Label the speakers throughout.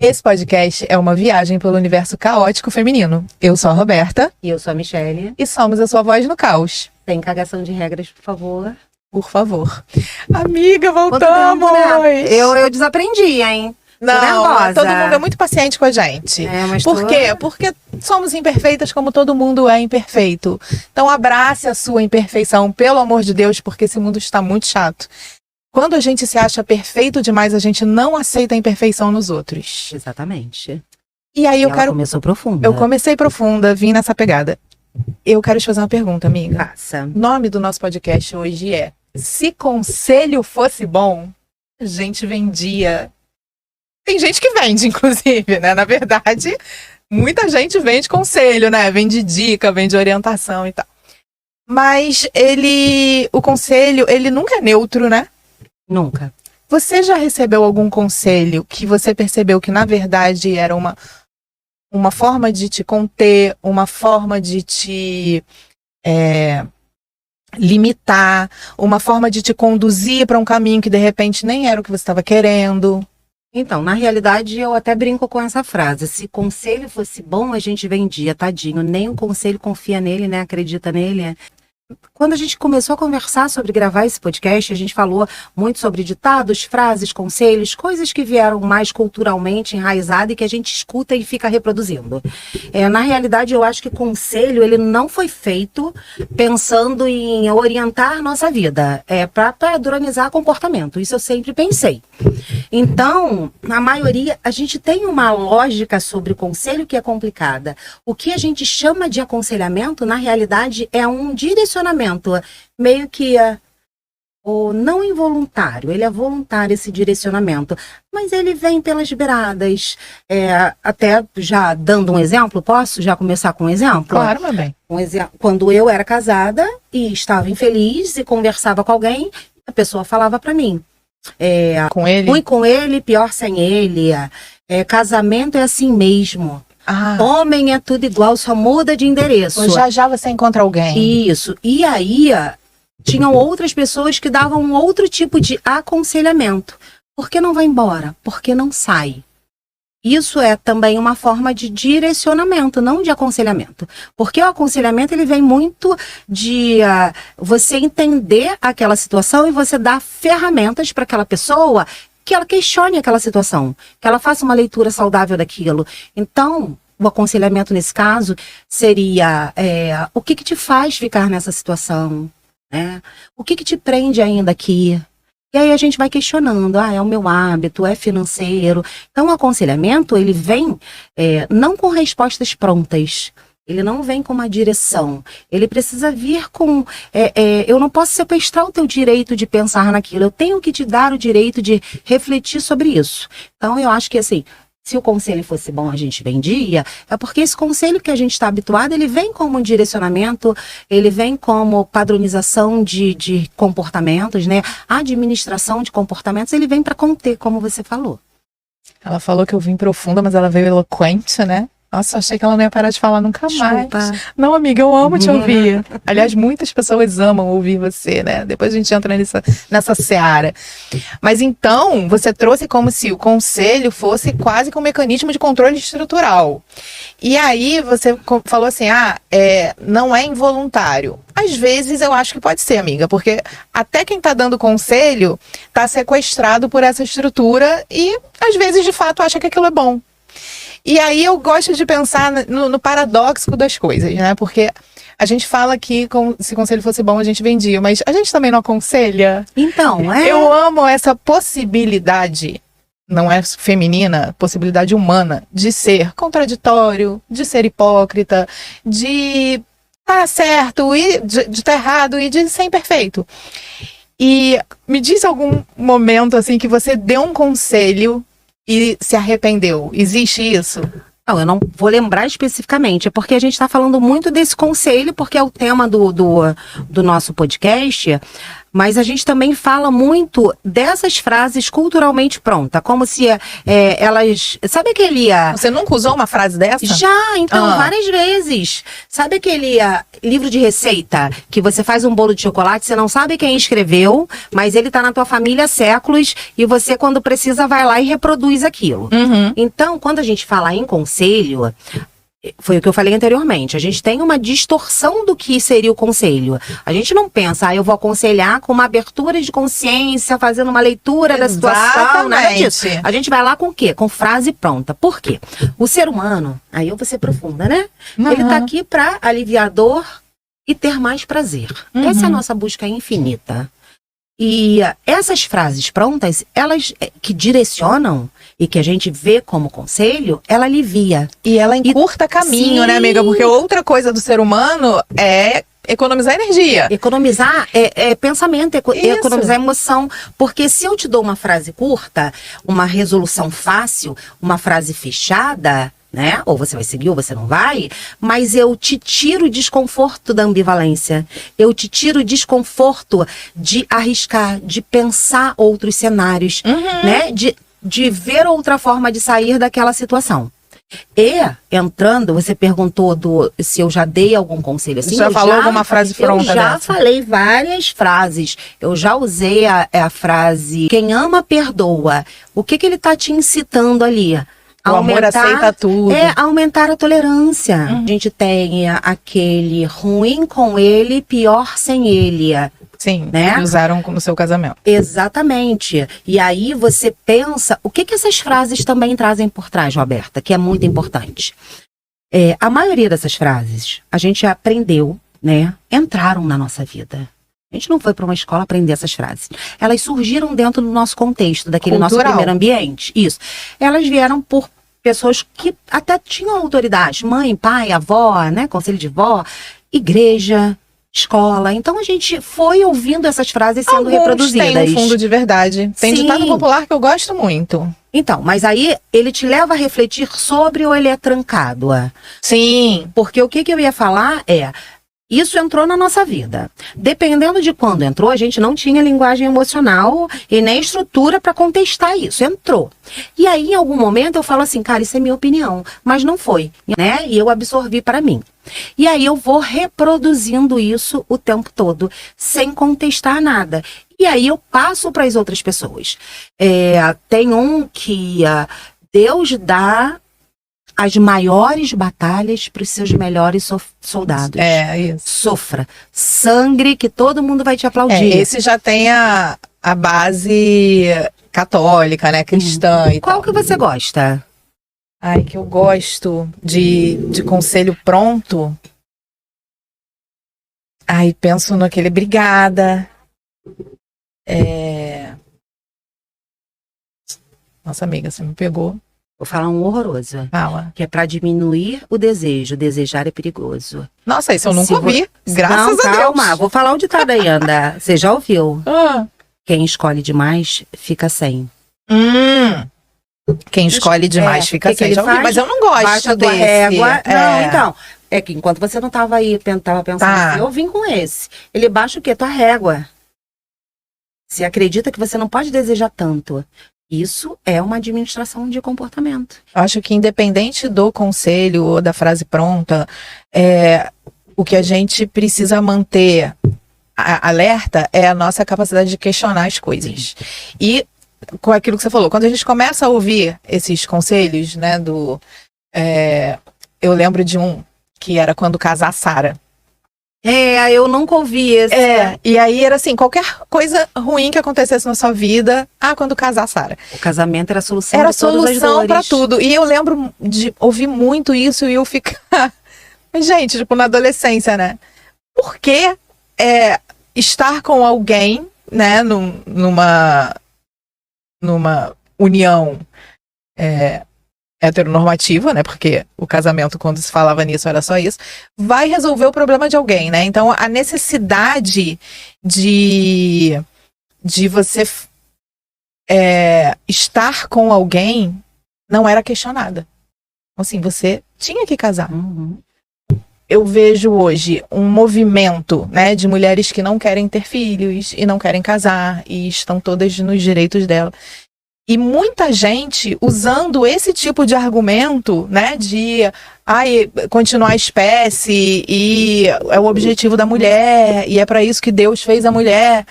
Speaker 1: Esse podcast é uma viagem pelo universo caótico feminino. Eu sou a Roberta.
Speaker 2: E eu sou a Michele.
Speaker 1: E somos a sua voz no caos.
Speaker 2: Sem cagação de regras, por favor.
Speaker 1: Por favor. Amiga, voltamos!
Speaker 2: Né? Eu desaprendi, hein?
Speaker 1: Não, todo mundo é muito paciente com a gente.
Speaker 2: Mas
Speaker 1: Por quê? Porque somos imperfeitas como todo mundo é imperfeito. Então abrace a sua imperfeição, pelo amor de Deus, porque esse mundo está muito chato. Quando a gente se acha perfeito demais, a gente não aceita a imperfeição nos outros.
Speaker 2: Exatamente.
Speaker 1: E aí
Speaker 2: Começou profunda.
Speaker 1: Eu comecei profunda, vim nessa pegada. Eu quero te fazer uma pergunta, amiga.
Speaker 2: Passa.
Speaker 1: O nome do nosso podcast hoje é Se Conselho Fosse Bom, a gente vendia. Tem gente que vende, inclusive, né? Na verdade, muita gente vende conselho, né? Vende dica, vende orientação e tal. Mas o conselho, ele nunca é neutro, né?
Speaker 2: Nunca.
Speaker 1: Você já recebeu algum conselho que você percebeu que, na verdade, era uma forma de te conter, uma forma de te limitar, uma forma de te conduzir para um caminho que, de repente, nem era o que você estava querendo?
Speaker 2: Então, na realidade, eu até brinco com essa frase. Se conselho fosse bom, a gente vendia, tadinho. Nem o conselho confia nele, né? Acredita nele. Quando a gente começou a conversar sobre gravar esse podcast, a gente falou muito sobre ditados, frases, conselhos, coisas que vieram mais culturalmente enraizadas e que a gente escuta e fica reproduzindo. Na realidade, eu acho que conselho, ele não foi feito pensando em orientar nossa vida, para padronizar comportamento. Isso eu sempre pensei. Então, na maioria, a gente tem uma lógica sobre o conselho que é complicada. O que a gente chama de aconselhamento, na realidade, é um direcionamento, meio que o não involuntário, ele é voluntário esse direcionamento, mas ele vem pelas beiradas. Até já dando um exemplo, posso já começar com um exemplo?
Speaker 1: Claro, meu bem.
Speaker 2: Quando eu era casada e estava infeliz e conversava com alguém, a pessoa falava para mim,
Speaker 1: com ele?
Speaker 2: Ruim com ele, pior sem ele. Casamento é assim mesmo. Homem é tudo igual, só muda de endereço.
Speaker 1: Já você encontra alguém.
Speaker 2: Isso. E aí, tinham outras pessoas que davam um outro tipo de aconselhamento. Por que não vai embora? Por que não sai? Isso é também uma forma de direcionamento, não de aconselhamento. Porque o aconselhamento, ele vem muito de você entender aquela situação e você dar ferramentas para aquela pessoa que ela questione aquela situação, que ela faça uma leitura saudável daquilo. Então, o aconselhamento nesse caso seria o que te faz ficar nessa situação, né? O que te prende ainda aqui? E aí a gente vai questionando, é o meu hábito, é financeiro. Então o aconselhamento, ele vem não com respostas prontas. Ele não vem com uma direção. Ele precisa vir com... eu não posso sequestrar o teu direito de pensar naquilo. Eu tenho que te dar o direito de refletir sobre isso. Então, eu acho que, assim, se o conselho fosse bom, a gente vendia, é porque esse conselho que a gente está habituado, ele vem como um direcionamento, ele vem como padronização de comportamentos, né? A administração de comportamentos, ele vem para conter, como você falou.
Speaker 1: Ela falou que eu vim profunda, mas ela veio eloquente, né? Nossa, achei que ela não ia parar de falar nunca mais. Não, amiga, eu amo te ouvir. Aliás, muitas pessoas amam ouvir você, né? Depois a gente entra nessa seara. Mas então, você trouxe como se o conselho fosse quase que um mecanismo de controle estrutural. E aí, você falou assim, não é involuntário. Às vezes, eu acho que pode ser, amiga, porque até quem tá dando conselho tá sequestrado por essa estrutura e, às vezes, de fato, acha que aquilo é bom. E aí eu gosto de pensar no paradoxo das coisas, né? Porque a gente fala que se conselho fosse bom, a gente vendia, mas a gente também não aconselha.
Speaker 2: Então,
Speaker 1: Eu amo essa possibilidade, não é feminina, possibilidade humana, de ser contraditório, de ser hipócrita, de estar certo e de estar errado e de ser imperfeito. E me diz algum momento assim que você deu um conselho e se arrependeu. Existe isso?
Speaker 2: Não, eu não vou lembrar especificamente, porque a gente está falando muito desse conselho, porque é o tema do nosso podcast. Mas a gente também fala muito dessas frases culturalmente prontas, como se elas... Sabe aquele...
Speaker 1: Você nunca usou uma frase dessa?
Speaker 2: Já, então, várias vezes. Sabe aquele livro de receita, que você faz um bolo de chocolate, você não sabe quem escreveu, mas ele tá na tua família há séculos, e você, quando precisa, vai lá e reproduz aquilo. Então, quando a gente fala em conselho... Foi o que eu falei anteriormente. A gente tem uma distorção do que seria o conselho. A gente não pensa, eu vou aconselhar com uma abertura de consciência, fazendo uma leitura da situação, nada disso. A gente vai lá com o quê? Com frase pronta. Por quê? O ser humano, aí você profunda, né? Ele tá aqui para aliviar a dor e ter mais prazer. Essa é a nossa busca infinita. E essas frases prontas, elas que direcionam e que a gente vê como conselho, ela alivia.
Speaker 1: E ela encurta caminho, né, amiga? Porque outra coisa do ser humano é economizar energia.
Speaker 2: Economizar é pensamento, economizar emoção. Porque se eu te dou uma frase curta, uma resolução fácil, uma frase fechada... né? Ou você vai seguir ou você não vai, mas eu te tiro o desconforto da ambivalência. Eu te tiro o desconforto de arriscar, de pensar outros cenários, né? De ver outra forma de sair daquela situação. E, entrando, você perguntou se eu já dei algum conselho assim.
Speaker 1: Você já falou alguma frase pronta
Speaker 2: Eu já falei várias frases. Eu já usei a frase, quem ama, perdoa. O que ele tá te incitando ali?
Speaker 1: O amor aceita tudo.
Speaker 2: Aumentar a tolerância. A gente tem aquele ruim com ele, pior sem ele.
Speaker 1: Sim,
Speaker 2: né?
Speaker 1: Que usaram no seu casamento.
Speaker 2: Exatamente. E aí você pensa, o que essas frases também trazem por trás, Roberta, que é muito importante. A maioria dessas frases, a gente aprendeu, né? Entraram na nossa vida. A gente não foi para uma escola aprender essas frases. Elas surgiram dentro do nosso contexto, daquele
Speaker 1: cultural.
Speaker 2: Nosso primeiro ambiente. Isso. Elas vieram por pessoas que até tinham autoridade. Mãe, pai, avó, né? Conselho de vó, igreja, escola. Então a gente foi ouvindo essas frases sendo reproduzidas.
Speaker 1: Tem um fundo de verdade. Tem ditado popular que eu gosto muito.
Speaker 2: Então, mas aí ele te leva a refletir sobre ou ele é trancado?
Speaker 1: Sim.
Speaker 2: Porque o que eu ia falar isso entrou na nossa vida. Dependendo de quando entrou, a gente não tinha linguagem emocional e nem estrutura para contestar isso. Entrou. E aí, em algum momento, eu falo assim, cara, isso é minha opinião. Mas não foi, né? E eu absorvi para mim. E aí eu vou reproduzindo isso o tempo todo, sem contestar nada. E aí eu passo para as outras pessoas. Tem um que Deus dá as maiores batalhas para os seus melhores soldados.
Speaker 1: Isso.
Speaker 2: Sofra. Sangre que todo mundo vai te aplaudir.
Speaker 1: Esse já tem a base católica, né? Cristã e
Speaker 2: Qual
Speaker 1: tal.
Speaker 2: que você gosta?
Speaker 1: Ai, que eu gosto de conselho pronto. Ai, penso naquele Brigada. Nossa, amiga, você me pegou.
Speaker 2: Vou falar um horroroso.
Speaker 1: Fala.
Speaker 2: Que é para diminuir o desejo. Desejar é perigoso.
Speaker 1: Nossa, isso eu nunca ouvi. Graças a Deus.
Speaker 2: Calma, vou falar o ditado ainda. Você já ouviu? Quem escolhe demais, fica sem.
Speaker 1: Quem escolhe demais fica sem. Já ouvi, mas eu não gosto
Speaker 2: Baixa
Speaker 1: desse.
Speaker 2: Régua. Não, então. É que enquanto você não tava aí, tava pensando assim, eu vim com esse. Ele baixa o quê? Tua régua. Você acredita que você não pode desejar tanto. Isso é uma administração de comportamento.
Speaker 1: Acho que independente do conselho ou da frase pronta, o que a gente precisa manter alerta é a nossa capacidade de questionar as coisas. E com aquilo que você falou, quando a gente começa a ouvir esses conselhos, né, eu lembro de um que era quando casar Sara.
Speaker 2: Eu nunca ouvi esse.
Speaker 1: E aí era assim, qualquer coisa ruim que acontecesse na sua vida, quando casar Sara.
Speaker 2: O casamento era a solução.
Speaker 1: Era a solução para tudo. E eu lembro de ouvir muito isso e eu ficar... Gente, tipo, na adolescência, né? Por que estar com alguém, né, numa união heteronormativa, né? Porque o casamento, quando se falava nisso, era só isso. Vai resolver o problema de alguém, né? Então, a necessidade de você estar com alguém não era questionada. Assim, você tinha que casar. eu vejo hoje um movimento, né, de mulheres que não querem ter filhos e não querem casar e estão todas nos direitos dela. E muita gente usando esse tipo de argumento, né, de continuar a espécie e é o objetivo da mulher e é para isso que Deus fez a mulher,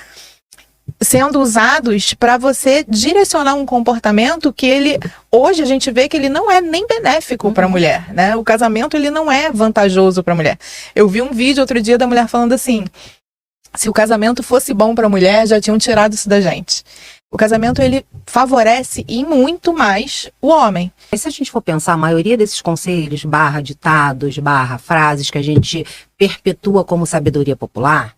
Speaker 1: sendo usados para você direcionar um comportamento que hoje a gente vê que ele não é nem benéfico para a mulher, né? O casamento ele não é vantajoso para a mulher. Eu vi um vídeo outro dia da mulher falando assim: se o casamento fosse bom para a mulher, já tinham tirado isso da gente. O casamento, ele favorece e muito mais o homem.
Speaker 2: E se a gente for pensar, a maioria desses conselhos, ditados, frases que a gente perpetua como sabedoria popular,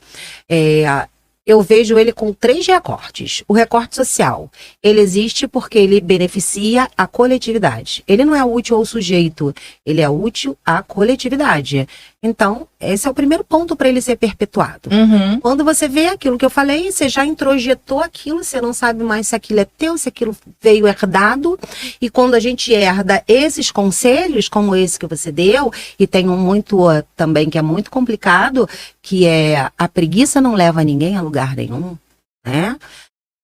Speaker 2: eu vejo ele com 3 recortes. O recorte social, ele existe porque ele beneficia a coletividade. Ele não é útil ao sujeito, ele é útil à coletividade. Então, esse é o primeiro ponto para ele ser perpetuado.
Speaker 1: Uhum.
Speaker 2: Quando você vê aquilo que eu falei, você já introjetou aquilo, você não sabe mais se aquilo é teu, se aquilo veio herdado. E quando a gente herda esses conselhos, como esse que você deu, e tem um muito também que é muito complicado, que é a preguiça não leva ninguém a lugar nenhum, né?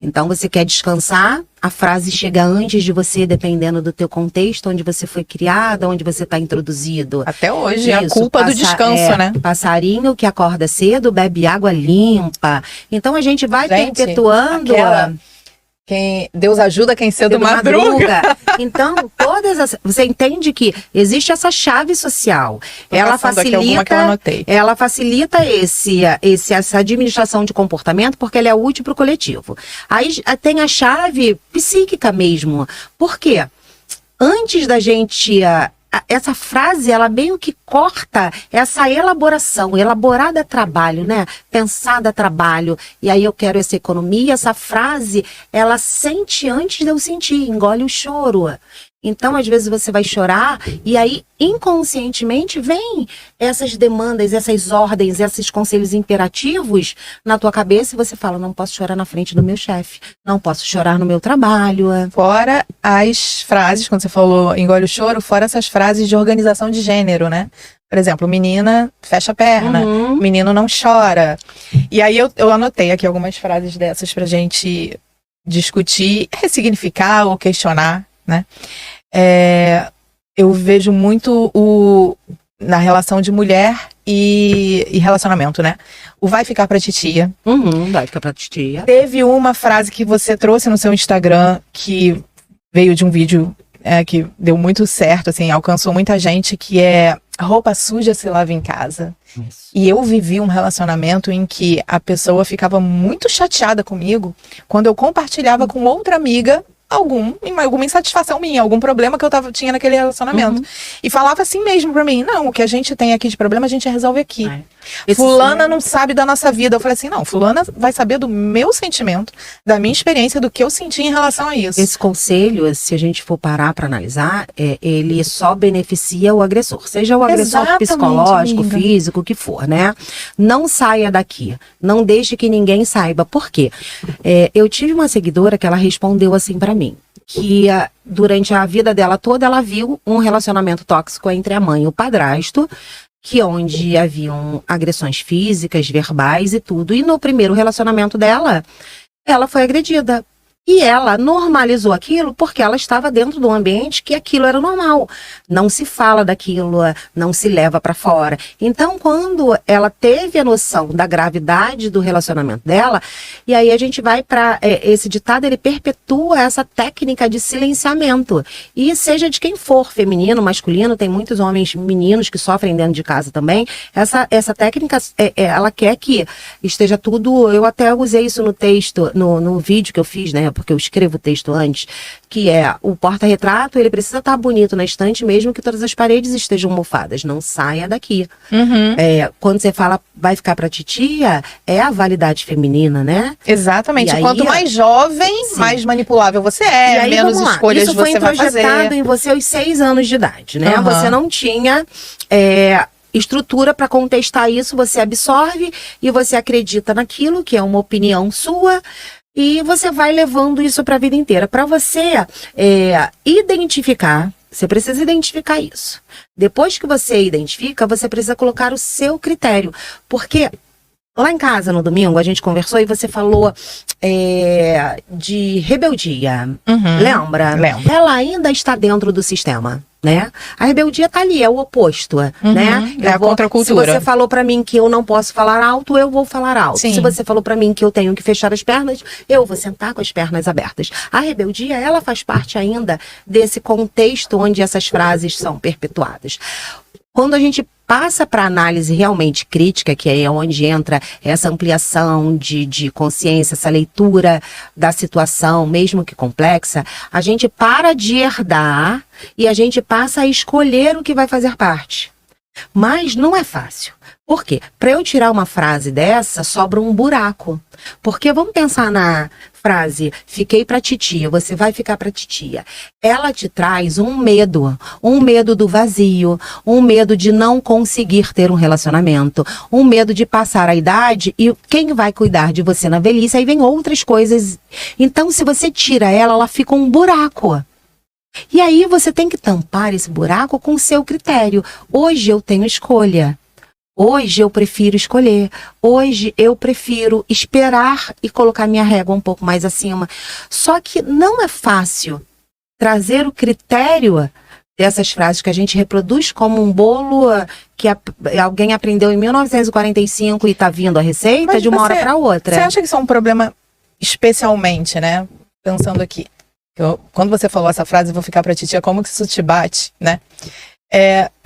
Speaker 2: Então, você quer descansar, a frase chega antes de você, dependendo do teu contexto, onde você foi criada, onde você está introduzido.
Speaker 1: Até hoje, é a culpa do descanso, né?
Speaker 2: Passarinho que acorda cedo, bebe água limpa. Então, a gente vai perpetuando...
Speaker 1: Deus ajuda quem cedo madruga.
Speaker 2: Então, você entende que existe essa chave social. Ela facilita essa administração de comportamento porque ela é útil para o coletivo. Aí tem a chave psíquica mesmo. Por quê? Antes da gente... essa frase, ela meio que corta essa elaboração. Elaborar dá trabalho, né? Pensar dá trabalho. E aí eu quero essa economia. Essa frase, ela sente antes de eu sentir. Engole o choro. Então, às vezes você vai chorar e aí, inconscientemente, vem essas demandas, essas ordens, esses conselhos imperativos na tua cabeça e você fala, não posso chorar na frente do meu chefe, não posso chorar no meu trabalho.
Speaker 1: Fora as frases, quando você falou engole o choro, fora essas frases de organização de gênero, né? Por exemplo, menina fecha a perna, menino não chora. E aí eu anotei aqui algumas frases dessas pra gente discutir, ressignificar ou questionar, né? Eu vejo muito na relação de mulher e relacionamento, né? O vai ficar pra titia.
Speaker 2: Vai ficar pra titia.
Speaker 1: Teve uma frase que você trouxe no seu Instagram que veio de um vídeo que deu muito certo, assim, alcançou muita gente, que é roupa suja se lava em casa.
Speaker 2: Isso.
Speaker 1: E eu vivi um relacionamento em que a pessoa ficava muito chateada comigo quando eu compartilhava com outra amiga alguma insatisfação minha, algum problema que eu tinha naquele relacionamento. E falava assim mesmo pra mim, não, o que a gente tem aqui de problema a gente resolve aqui. Fulana não sabe da nossa vida. Eu falei assim, não, fulana vai saber do meu sentimento, da minha experiência, do que eu senti em relação a isso.
Speaker 2: Esse conselho, se a gente for parar pra analisar, ele só beneficia o agressor, seja o agressor psicológico, amiga, físico, o que for, né? Não saia daqui, não deixe que ninguém saiba. Por quê? Eu tive uma seguidora que ela respondeu assim pra mim, que durante a vida dela toda ela viu um relacionamento tóxico entre a mãe e o padrasto, que onde haviam agressões físicas, verbais e tudo. E no primeiro relacionamento dela, ela foi agredida. E ela normalizou aquilo porque ela estava dentro de um ambiente que aquilo era normal. Não se fala daquilo, não se leva para fora. Então, quando ela teve a noção da gravidade do relacionamento dela, e aí a gente vai para esse ditado, ele perpetua essa técnica de silenciamento. E seja de quem for, feminino, masculino, tem muitos homens, meninos que sofrem dentro de casa também. Essa técnica, ela quer que esteja tudo... Eu até usei isso no texto, no vídeo que eu fiz, né? Porque eu escrevo o texto antes, que o porta-retrato, ele precisa estar bonito na estante, mesmo que todas as paredes estejam mofadas. Não saia daqui. Quando você fala, vai ficar pra titia, é a validade feminina, né?
Speaker 1: Exatamente. Aí, quanto mais jovem, sim, mais manipulável você é, aí, menos escolhas você vai fazer. Isso foi introjetado
Speaker 2: em você aos 6 anos de idade, né? Você não tinha... estrutura para contestar isso, você absorve e você acredita naquilo, que é uma opinião sua, e você vai levando isso para a vida inteira. Para você identificar Você precisa identificar isso. Depois que você identifica, você precisa colocar o seu critério. Porque lá em casa, no domingo, a gente conversou e você falou de rebeldia. Lembra?
Speaker 1: Lembro.
Speaker 2: Ela ainda está dentro do sistema, né? A rebeldia tá ali, é o oposto, né?
Speaker 1: É a contracultura.
Speaker 2: Se você falou pra mim que eu não posso falar alto, eu vou falar alto.
Speaker 1: Sim.
Speaker 2: Se você falou pra mim que eu tenho que fechar as pernas, eu vou sentar com as pernas abertas. A rebeldia, ela faz parte ainda desse contexto onde essas frases são perpetuadas. Quando a gente passa para análise realmente crítica, que é onde entra essa ampliação de consciência, essa leitura da situação, mesmo que complexa, a gente para de herdar e a gente passa a escolher o que vai fazer parte. Mas não é fácil. Por quê? Para eu tirar uma frase dessa, sobra um buraco. Porque vamos pensar na frase, fiquei pra titia, você vai ficar pra titia. Ela te traz um medo do vazio, um medo de não conseguir ter um relacionamento, um medo de passar a idade e quem vai cuidar de você na velhice, aí vem outras coisas. Então, se você tira ela, ela fica um buraco. E aí você tem que tampar esse buraco com o seu critério. Hoje eu tenho escolha. Hoje eu prefiro escolher. Hoje eu prefiro esperar e colocar minha régua um pouco mais acima. Só que não é fácil trazer o critério dessas frases que a gente reproduz como um bolo que alguém aprendeu em 1945 e está vindo a receita. Mas de uma hora para outra.
Speaker 1: Você acha que isso é um problema especialmente, né? Pensando aqui. Quando você falou essa frase, vou ficar pra titia, como que isso te bate, né?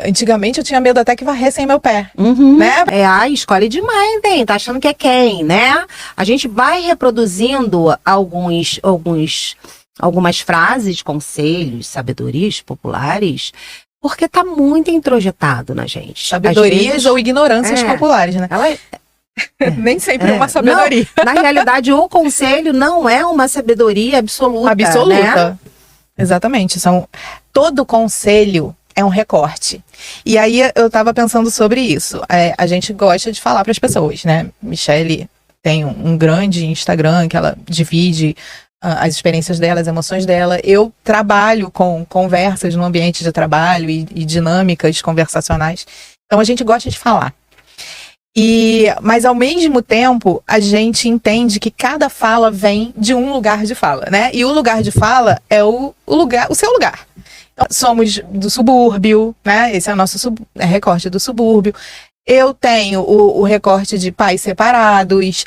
Speaker 1: Antigamente eu tinha medo até que varressem meu pé, né?
Speaker 2: Escolhe demais, hein? Tá achando que é quem, né? A gente vai reproduzindo algumas frases, conselhos, sabedorias populares, porque tá muito introjetado na gente.
Speaker 1: Sabedorias ou ignorâncias populares, né? Nem sempre uma sabedoria.
Speaker 2: Não, na realidade, o conselho não é uma sabedoria absoluta.
Speaker 1: Absoluta.
Speaker 2: Né?
Speaker 1: Exatamente. Todo conselho é um recorte. E aí eu tava pensando sobre isso. A gente gosta de falar para as pessoas, né? Michele tem um grande Instagram que ela divide as experiências dela, as emoções dela. Eu trabalho com conversas no ambiente de trabalho e dinâmicas conversacionais. Então a gente gosta de falar. Mas ao mesmo tempo, a gente entende que cada fala vem de um lugar de fala, né? E o lugar de fala é o seu lugar. Então, somos do subúrbio, né? Esse é o nosso recorte do subúrbio. Eu tenho o recorte de pais separados.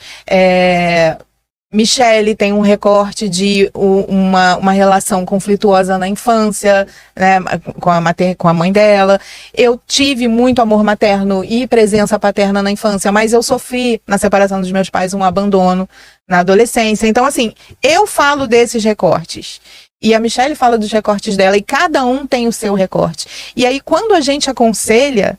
Speaker 1: Michele tem um recorte de uma relação conflituosa na infância, né, com a mãe dela. Eu tive muito amor materno e presença paterna na infância, mas eu sofri na separação dos meus pais um abandono na adolescência. Então, assim, eu falo desses recortes. E a Michele fala dos recortes dela e cada um tem o seu recorte. E aí, quando a gente aconselha,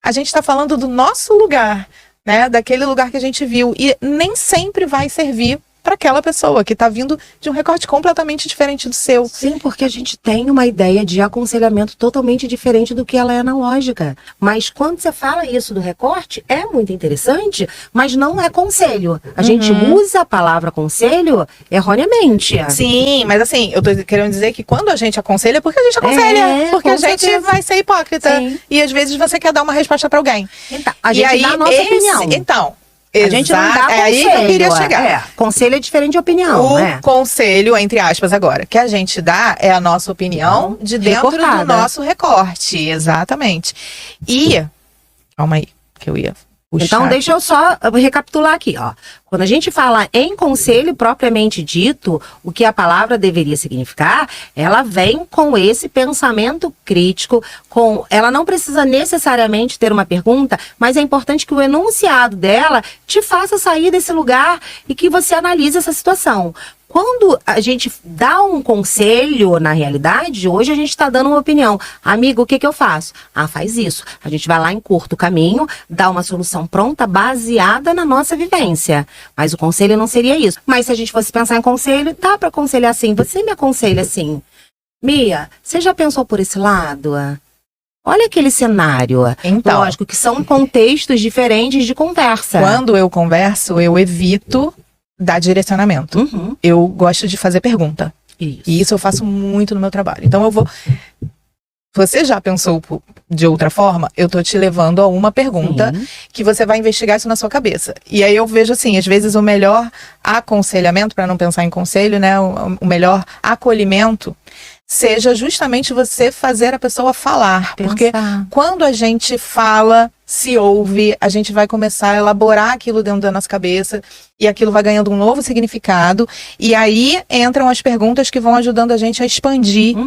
Speaker 1: a gente está falando do nosso lugar, né, daquele lugar que a gente viu. E nem sempre vai servir para aquela pessoa que está vindo de um recorte completamente diferente do seu.
Speaker 2: Sim, porque a gente tem uma ideia de aconselhamento totalmente diferente do que ela é analógica. Mas quando você fala isso do recorte, é muito interessante, mas não é conselho. A gente usa a palavra conselho erroneamente.
Speaker 1: Sim, mas assim, eu tô querendo dizer que quando a gente aconselha, porque a gente aconselha. Porque a gente vai ser hipócrita. Sim. E às vezes você quer dar uma resposta para alguém.
Speaker 2: Então, a gente dá a nossa opinião.
Speaker 1: Então,
Speaker 2: a gente não dá conselho.
Speaker 1: É aí que eu queria chegar.
Speaker 2: Conselho é diferente de opinião.
Speaker 1: O conselho, entre aspas agora, que a gente dá é a nossa opinião de dentro do nosso recorte. Exatamente. E, calma aí, que eu ia puxar.
Speaker 2: Então, deixa eu só recapitular aqui, ó. Quando a gente fala em conselho propriamente dito, o que a palavra deveria significar, ela vem com esse pensamento crítico, ela não precisa necessariamente ter uma pergunta, mas é importante que o enunciado dela te faça sair desse lugar e que você analise essa situação. Quando a gente dá um conselho, na realidade, hoje a gente está dando uma opinião. Amigo, o que eu faço? Faz isso. A gente vai lá, encurta o caminho, dá uma solução pronta, baseada na nossa vivência. Mas o conselho não seria isso. Mas se a gente fosse pensar em conselho, dá para aconselhar assim. Você me aconselha assim. Mia, você já pensou por esse lado? Olha aquele cenário.
Speaker 1: Então,
Speaker 2: lógico que são contextos diferentes de conversa.
Speaker 1: Quando eu converso, eu evito dar direcionamento. Eu gosto de fazer pergunta.
Speaker 2: Isso.
Speaker 1: E isso eu faço muito no meu trabalho. Então eu vou você já pensou de outra forma, eu tô te levando a uma pergunta que você vai investigar isso na sua cabeça. E aí eu vejo assim, às vezes o melhor aconselhamento, para não pensar em conselho, né? O melhor acolhimento seja justamente você fazer a pessoa falar. Porque quando a gente fala, se ouve, a gente vai começar a elaborar aquilo dentro da nossa cabeça e aquilo vai ganhando um novo significado. E aí entram as perguntas que vão ajudando a gente a expandir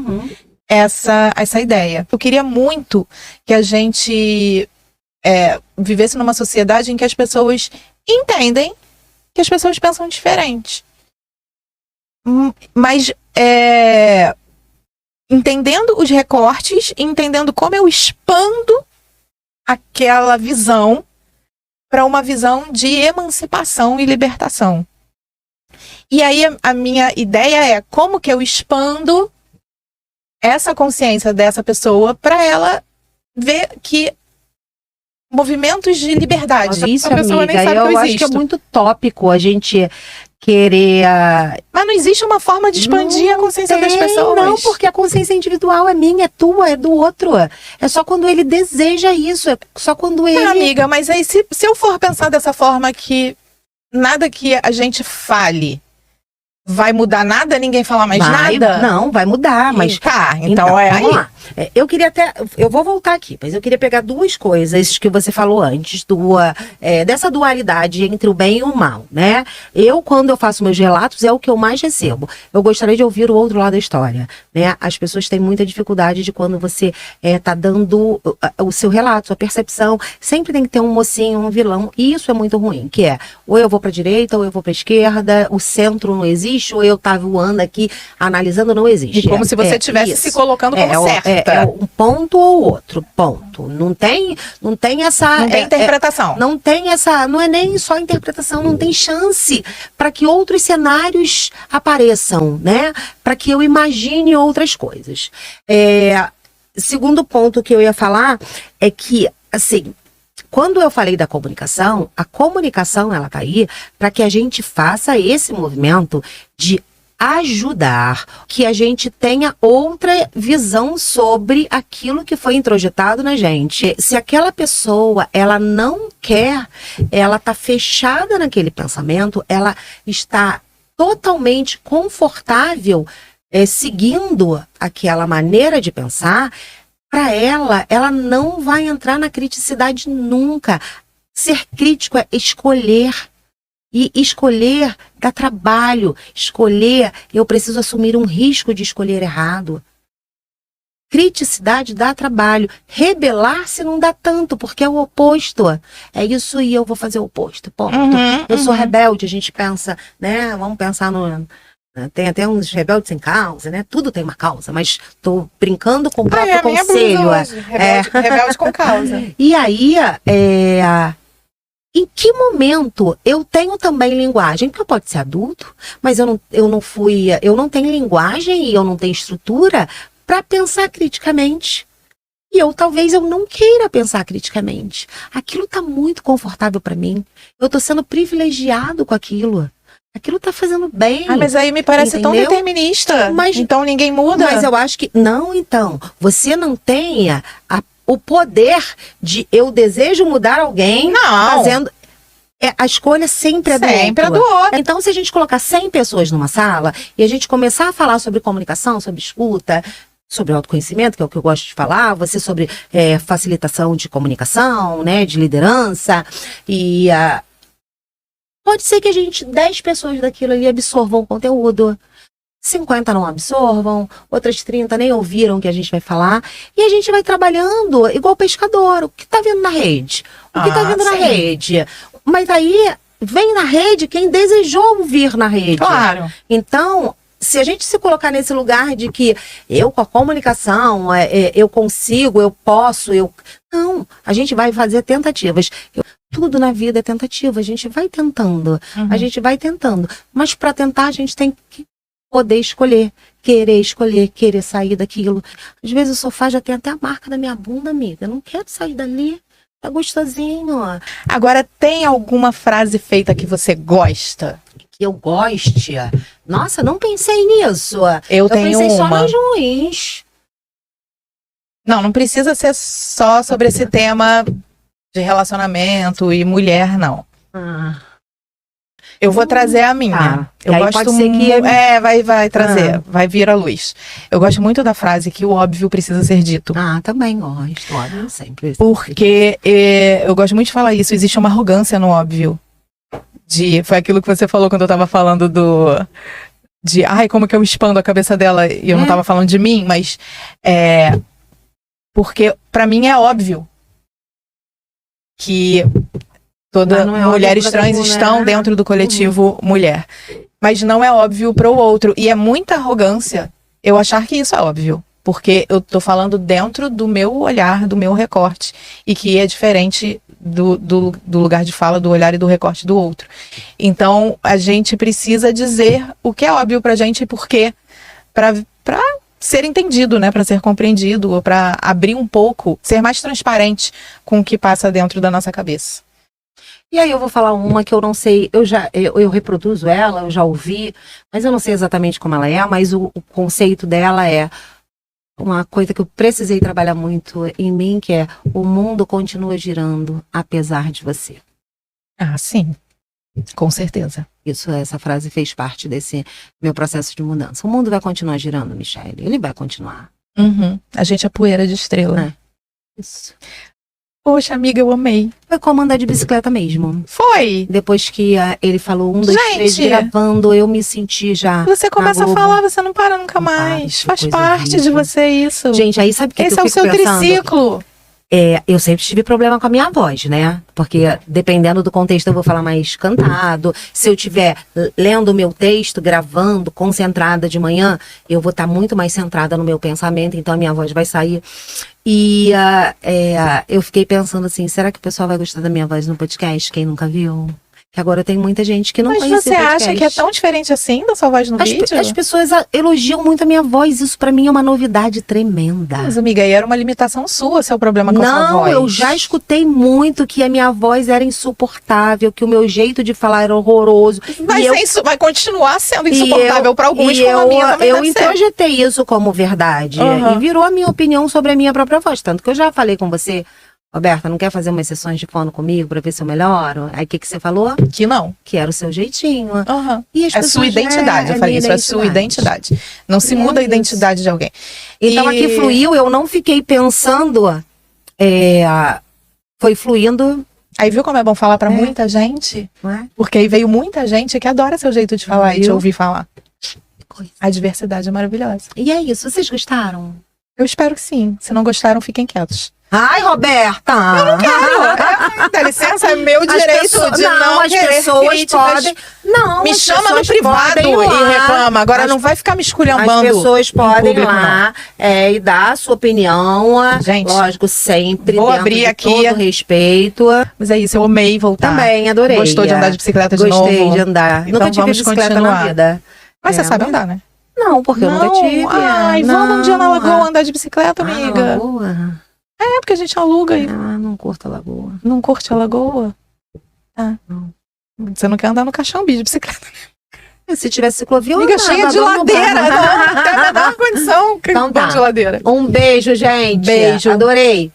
Speaker 1: essa ideia. Eu queria muito que a gente vivesse numa sociedade em que as pessoas entendem que as pessoas pensam diferente. Mas entendendo os recortes, entendendo como eu expando aquela visão para uma visão de emancipação e libertação. E aí a minha ideia é como que eu expando essa consciência dessa pessoa para ela ver que movimentos de liberdade.
Speaker 2: Isso,
Speaker 1: a pessoa
Speaker 2: amiga,
Speaker 1: nem sabe
Speaker 2: eu
Speaker 1: que
Speaker 2: acho que é muito tópico a gente querer...
Speaker 1: Mas não existe uma forma de expandir a consciência das pessoas.
Speaker 2: Não, porque a consciência individual é minha, é tua, é do outro. É só quando ele deseja isso, é só quando ele...
Speaker 1: amiga, mas aí se eu for pensar dessa forma que nada que a gente fale vai mudar nada? Ninguém fala mais nada?
Speaker 2: Não, vai mudar, mas...
Speaker 1: Tá, então
Speaker 2: vamos lá. Eu queria até... Eu vou voltar aqui, mas eu queria pegar duas coisas que você falou antes, dessa dualidade entre o bem e o mal, né? Quando eu faço meus relatos, é o que eu mais recebo. Eu gostaria de ouvir o outro lado da história, né? As pessoas têm muita dificuldade de quando você tá dando o seu relato, sua percepção. Sempre tem que ter um mocinho, um vilão, e isso é muito ruim, que é, ou eu vou pra direita, ou eu vou pra esquerda, o centro não existe, ou eu tá voando aqui, analisando, não existe.
Speaker 1: E como se você estivesse se colocando como certa.
Speaker 2: É um ponto ou outro, ponto. Não tem essa...
Speaker 1: Não tem interpretação.
Speaker 2: Não tem essa... Não é nem só interpretação, não tem chance para que outros cenários apareçam, né? Para que eu imagine outras coisas. Segundo ponto que eu ia falar é que, assim... Quando eu falei da comunicação, a comunicação ela tá aí para que a gente faça esse movimento de ajudar, que a gente tenha outra visão sobre aquilo que foi introjetado na gente. Se aquela pessoa, ela não quer, ela tá fechada naquele pensamento, ela está totalmente confortável seguindo aquela maneira de pensar, para ela não vai entrar na criticidade nunca. Ser crítico é escolher. E escolher dá trabalho. Escolher, eu preciso assumir um risco de escolher errado. Criticidade dá trabalho. Rebelar-se não dá tanto, porque é o oposto. É isso e eu vou fazer o oposto. Ponto. Eu sou rebelde, a gente pensa, né? Vamos pensar no... Tem até uns rebeldes sem causa, né? Tudo tem uma causa, mas tô brincando com o próprio conselho.
Speaker 1: Rebelde com causa.
Speaker 2: E aí, em que momento eu tenho também linguagem? Porque eu pode ser adulto, mas eu não tenho linguagem e eu não tenho estrutura para pensar criticamente. E talvez eu não queira pensar criticamente. Aquilo tá muito confortável para mim. Eu tô sendo privilegiado com aquilo. Aquilo tá fazendo bem.
Speaker 1: Mas aí me parece tão determinista. Então ninguém muda.
Speaker 2: Mas eu acho que... Não, então. Você não tem o poder de eu desejo mudar alguém fazendo... A escolha sempre é do outro.
Speaker 1: Sempre é do outro.
Speaker 2: Então, se a gente colocar 100 pessoas numa sala e a gente começar a falar sobre comunicação, sobre escuta, sobre autoconhecimento, que é o que eu gosto de falar, você sobre facilitação de comunicação, né, de liderança, e... Pode ser que 10 pessoas daquilo ali absorvam o conteúdo, 50 não absorvam, outras 30 nem ouviram o que a gente vai falar, e a gente vai trabalhando igual pescador, o que tá vindo na rede, o que tá vindo na rede. Mas aí vem na rede quem desejou vir na rede.
Speaker 1: Claro.
Speaker 2: Então, se a gente se colocar nesse lugar de que eu com a comunicação, eu consigo, eu posso, não, a gente vai fazer tentativas. Tudo na vida é tentativa, a gente vai tentando, mas para tentar a gente tem que poder escolher, querer sair daquilo. Às vezes o sofá já tem até a marca da minha bunda, amiga, eu não quero sair dali, tá gostosinho.
Speaker 1: Agora, tem alguma frase feita que você gosta?
Speaker 2: Que eu goste? Nossa, não pensei nisso.
Speaker 1: Eu tenho
Speaker 2: pensei
Speaker 1: uma.
Speaker 2: só nas ruins.
Speaker 1: Não precisa ser só sobre esse tema de relacionamento e mulher, não. Eu vou trazer a minha. Eu gosto
Speaker 2: pode ser que...
Speaker 1: vai trazer, vai vir à luz. Eu gosto muito da frase que o óbvio precisa ser dito.
Speaker 2: Também gosto. Óbvio, sempre.
Speaker 1: Porque eu gosto muito de falar isso. Existe uma arrogância no óbvio. Foi aquilo que você falou quando eu tava falando como que eu expando a cabeça dela e eu não tava falando de mim, mas porque pra mim é óbvio que todas mulheres trans estão dentro do coletivo mulher. Mas não é óbvio para o outro. E é muita arrogância eu achar que isso é óbvio. Porque eu tô falando dentro do meu olhar, do meu recorte. E que é diferente do lugar de fala, do olhar e do recorte do outro. Então, a gente precisa dizer o que é óbvio pra gente e por quê. Pra ser entendido, né? Pra ser compreendido. Ou pra abrir um pouco, ser mais transparente com o que passa dentro da nossa cabeça.
Speaker 2: E aí eu vou falar uma que eu não sei, eu reproduzo ela, eu já ouvi, mas eu não sei exatamente como ela é, mas o conceito dela é uma coisa que eu precisei trabalhar muito em mim, que é: o mundo continua girando apesar de você.
Speaker 1: Sim, com certeza.
Speaker 2: Essa frase fez parte desse meu processo de mudança. O mundo vai continuar girando, Michele, ele vai continuar.
Speaker 1: A gente é poeira de estrela.
Speaker 2: Isso.
Speaker 1: Poxa, amiga, eu amei.
Speaker 2: Foi como andar de bicicleta mesmo.
Speaker 1: Foi.
Speaker 2: Depois que ele falou 1, 2, 3, gravando, eu me senti já.
Speaker 1: Você começa a falar, você não para nunca mais. Faz parte de você isso.
Speaker 2: Gente, aí sabe o que
Speaker 1: esse
Speaker 2: eu
Speaker 1: é o seu
Speaker 2: pensando?
Speaker 1: triciclo.
Speaker 2: Eu sempre tive problema com a minha voz, né? Porque dependendo do contexto eu vou falar mais cantado. Se eu estiver lendo o meu texto, gravando, concentrada de manhã, eu vou estar muito mais centrada no meu pensamento, então a minha voz vai sair. E eu fiquei pensando assim, será que o pessoal vai gostar da minha voz no podcast? Quem nunca viu? Que agora tem muita gente que não conhece.
Speaker 1: Mas você acha que é tão diferente assim da sua voz no vídeo?
Speaker 2: As pessoas elogiam muito a minha voz. Isso pra mim é uma novidade tremenda.
Speaker 1: Mas, amiga, aí era uma limitação sua, seu problema com a sua voz.
Speaker 2: Não, eu já escutei muito que a minha voz era insuportável, que o meu jeito de falar era horroroso.
Speaker 1: Mas vai continuar sendo insuportável pra alguns, como a minha também
Speaker 2: eu introjetei isso como verdade. E virou a minha opinião sobre a minha própria voz. Tanto que eu já falei com você: Roberta, não quer fazer umas sessões de fono comigo pra ver se eu melhoro? Aí o que você falou?
Speaker 1: Que não.
Speaker 2: Que era o seu jeitinho.
Speaker 1: E as sua identidade, eu falei isso, é sua identidade. Não se muda a identidade de alguém.
Speaker 2: Então aqui fluiu, eu não fiquei pensando, foi fluindo.
Speaker 1: Aí viu como é bom falar pra muita gente? Porque aí veio muita gente que adora seu jeito de falar e te ouvir falar. A diversidade é maravilhosa.
Speaker 2: E é isso, vocês gostaram?
Speaker 1: Eu espero que sim. Se não gostaram, fiquem quietos.
Speaker 2: Ai, Roberta!
Speaker 1: Eu não quero. Dá licença, é meu direito de não
Speaker 2: as
Speaker 1: querer
Speaker 2: pessoas
Speaker 1: críticas.
Speaker 2: podem. Não,
Speaker 1: me
Speaker 2: as
Speaker 1: chama no
Speaker 2: pessoas
Speaker 1: privado
Speaker 2: podem ir lá.
Speaker 1: e reclama. Agora não vai ficar me esculhambando.
Speaker 2: As pessoas podem ir
Speaker 1: público,
Speaker 2: lá e dar a sua opinião.
Speaker 1: Gente,
Speaker 2: lógico, sempre
Speaker 1: vou
Speaker 2: dentro
Speaker 1: abrir
Speaker 2: de
Speaker 1: aqui.
Speaker 2: todo respeito.
Speaker 1: Mas é isso, eu amei voltar.
Speaker 2: Também, adorei.
Speaker 1: Gostou de andar de bicicleta de novo?
Speaker 2: Gostei de andar.
Speaker 1: Então
Speaker 2: nunca tive
Speaker 1: vamos
Speaker 2: bicicleta
Speaker 1: continuar.
Speaker 2: na vida.
Speaker 1: Mas você sabe andar, né?
Speaker 2: Não, porque eu nunca tive.
Speaker 1: Ai, vamos um dia na Lagoa andar de bicicleta, amiga.
Speaker 2: Lagoa?
Speaker 1: Porque a gente aluga aí.
Speaker 2: Não curto a Lagoa.
Speaker 1: Não curte a Lagoa? Não. Você não quer andar no Caxambi de bicicleta?
Speaker 2: Se tivesse ciclovia,
Speaker 1: amiga, cheia de ladeira. Não tem a menor condição.
Speaker 2: Então tá.
Speaker 1: De ladeira.
Speaker 2: Um beijo, gente.
Speaker 1: Beijo.
Speaker 2: Adorei.